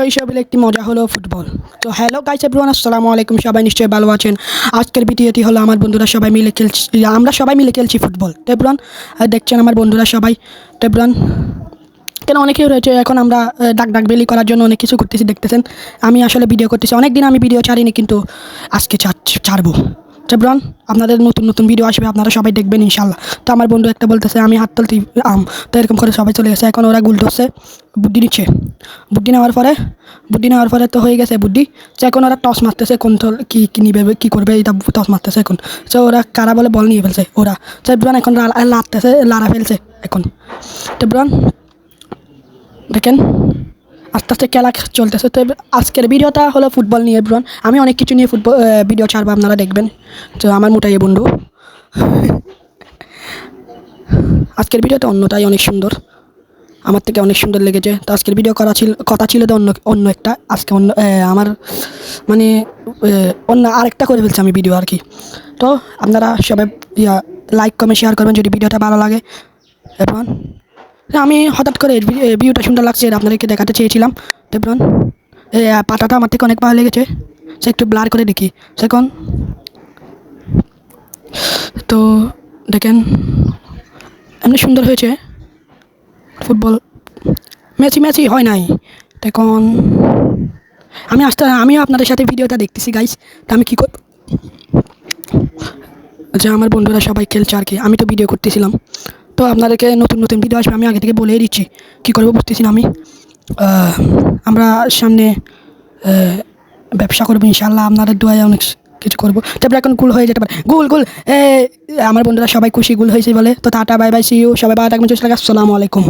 শৈশবের একটি মজা হলো ফুটবল। তো হ্যালো গাইস এভরিওয়ান, আসসালামু আলাইকুম। সবাই নিশ্চয়ই ভালো আছেন। আজকের ভিডিওটি হলো আমরা সবাই মিলে খেলছি ফুটবল। তো এভরিওয়ান দেখছেন আমার বন্ধুরা সবাই। তো এভরিওয়ান কেন অনেকেই রয়েছে, এখন আমরা ডাক বেলি করার জন্য অনেক কিছু করতেছি, দেখতেছেন। আমি আসলে ভিডিও করতেছি, অনেক দিন আমি ভিডিও ছাড়িনি, কিন্তু আজকে ছাড়বো। এভরিওয়ান আপনাদের নতুন ভিডিও আসবে, আপনারা সবাই দেখবেন ইনশাল্লাহ। তো আমার বন্ধু একটা বলতেছে আমি হাত তুলতে তো এরকম করে সবাই চলে গেছে। এখন ওরা গুল ধরছে, বুদ্ধি নিচ্ছে। বুদ্ধি নেওয়ার পরে তো হয়ে গেছে বুদ্ধি। তো এখন ওরা টস মারতেছে, কোন কী নিবে, কী করবে, এটা টস মারতেছে এখন। তো ওরা কারা বলে বল নিয়ে ফেলছে ওরা। তো এভরিওয়ান এখন লাড়া ফেলছে এখন। তো এভরিওয়ান দেখেন আস্তে আস্তে খেলা চলতেছে। তো আজকের ভিডিওটা হলো ফুটবল নিয়ে এভরিওয়ান। আমি অনেক কিছু নিয়ে ভিডিও ছাড়বো, আপনারা দেখবেন। তো আমার মোটাই বন্ধু আজকের ভিডিওটা অন্যটাই অনেক সুন্দর, আমার থেকে অনেক সুন্দর লেগেছে। তো আজকের ভিডিও কথা ছিল তো অন্য একটা, আজকে আমার মানে অন্য আরেকটা করে ফেলছি আমি ভিডিও আর কি। তো আপনারা সবাই লাইক কমেন্ট শেয়ার করবেন যদি ভিডিওটা ভালো লাগে। এরপর আমি হঠাৎ করে ভিডিওটা সুন্দর লাগছে, আপনাদেরকে দেখাতে চেয়েছিলাম। এরপর পাতাটা আমার থেকে অনেক ভালো লেগেছে, সে একটু ব্লার করে দেখি সেখন। তো দেখেন এমনি সুন্দর হয়েছে ফুটবল। মেসি হয় নাই। এখন আমিও আপনাদের সাথে ভিডিওটা দেখতেছি গাইস। তা আমি কী করব, যে আমার বন্ধুরা সবাই খেলছে আর কি, আমি তো ভিডিও করতেছিলাম। তো আপনাদেরকে নতুন ভিডিও আসবে, আমি আগে থেকে বলেই দিচ্ছি। কী করবো বুঝতেছি না আমি। আমরা সামনে ব্যবসা করবো ইনশাল্লাহ, আপনাদের দোয়ায় অনেক কিছু করবো। তারপরে এখন গুল হয়ে যেতে পারে, গুল আমার বন্ধুরা সবাই খুশি, গুল হয়েছে বলে। তো tata bye bye, see you, সবাই ভালো থাকবেন। আসসালামু আলাইকুম।